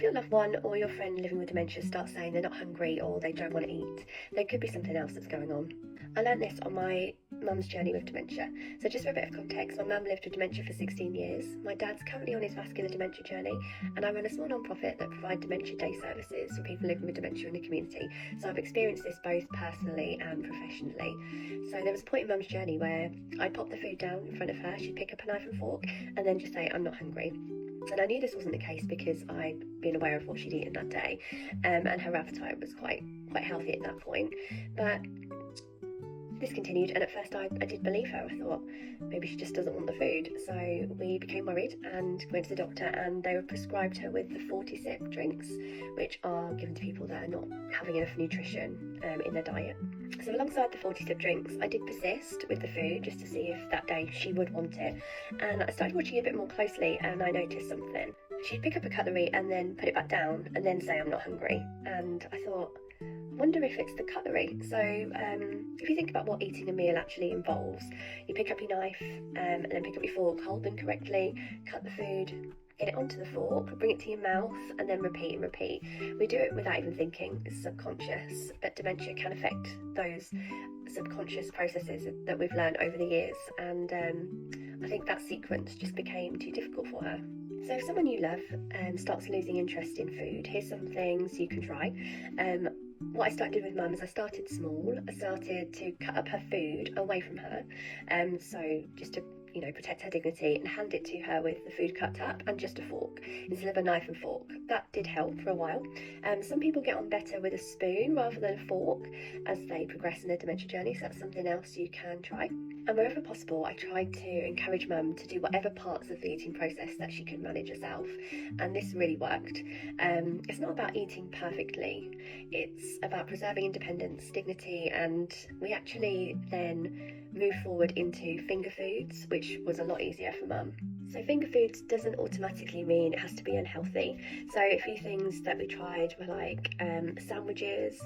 if your loved one or your friend living with dementia starts saying they're not hungry or they don't want to eat, there could be something else that's going on. I learned this on my mum's journey with dementia. So just for a bit of context, my mum lived with dementia for 16 years. My dad's currently on his vascular dementia journey, and I run a small non-profit that provides dementia day services for people living with dementia in the community. So I've experienced this both personally and professionally. So there was a point in mum's journey where I'd pop the food down in front of her, she'd pick up a knife and fork, and then just say, "I'm not hungry." And I knew this wasn't the case because I'd been aware of what she'd eaten that day, and her appetite was quite healthy at that point. But this continued, and at first I did believe her. I thought maybe she just doesn't want the food. So we became worried and went to the doctor, and they were prescribed her with the 40-sip drinks, which are given to people that are not having enough nutrition in their diet. So alongside the 40-sip drinks, I did persist with the food just to see if that day she would want it. And I started watching a bit more closely, and I noticed something. She'd pick up a cutlery and then put it back down and then say, "I'm not hungry." And I thought, wonder if it's the cutlery. So if you think about what eating a meal actually involves, you pick up your knife and then pick up your fork, hold them correctly, cut the food, get it onto the fork, bring it to your mouth, and then repeat and repeat. We do it without even thinking. It's subconscious, but dementia can affect those subconscious processes that we've learned over the years, and I think that sequence just became too difficult for her. So if someone you love starts losing interest in food, here's some things you can try. What I started with mum is I started small. I started to cut up her food away from her, so just to protect her dignity, and hand it to her with the food cut up and just a fork instead of a knife and fork. That did help for a while. Some people get on better with a spoon rather than a fork as they progress in their dementia journey, so that's something else you can try. And wherever possible, I tried to encourage mum to do whatever parts of the eating process that she could manage herself, and this really worked. It's not about eating perfectly, it's about preserving independence, dignity, and we actually then move forward into finger foods, which was a lot easier for mum. So finger foods doesn't automatically mean it has to be unhealthy. So a few things that we tried were like sandwiches,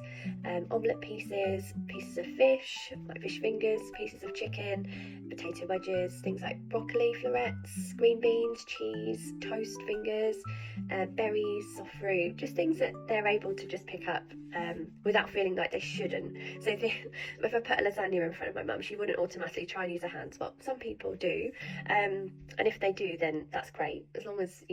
omelette pieces, pieces of fish, like fish fingers, pieces of chicken, potato wedges, things like broccoli florets, green beans, cheese, toast fingers, berries, soft fruit, just things that they're able to just pick up without feeling like they shouldn't. So if I put a lasagna in front of my mum, she wouldn't automatically try and use her hands. Well, some people do, and if they do, then that's great, as long as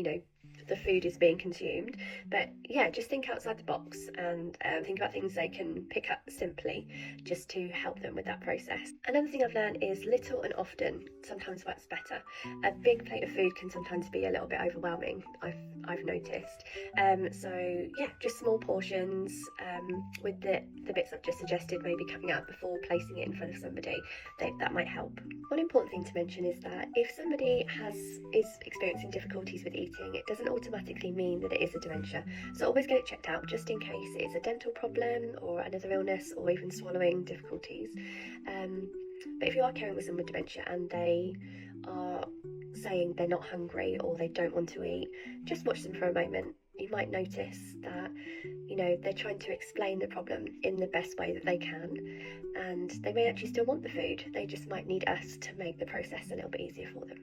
the food is being consumed. But yeah, just think outside the box and think about things they can pick up simply just to help them with that process. Another thing I've learned is little and often sometimes works better. A big plate of food can sometimes be a little bit overwhelming, I've noticed. So yeah, just small portions with the bits I've just suggested, maybe cutting out before placing it in front of somebody, that might help. One important thing to mention is that if somebody is experiencing difficulties with eating, it doesn't automatically mean that it is a dementia. So always get it checked out just in case it is a dental problem or another illness or even swallowing difficulties. But if you are caring with someone with dementia and they are saying they're not hungry or they don't want to eat, just watch them for a moment. You might notice that they're trying to explain the problem in the best way that they can, and they may actually still want the food. They just might need us to make the process a little bit easier for them.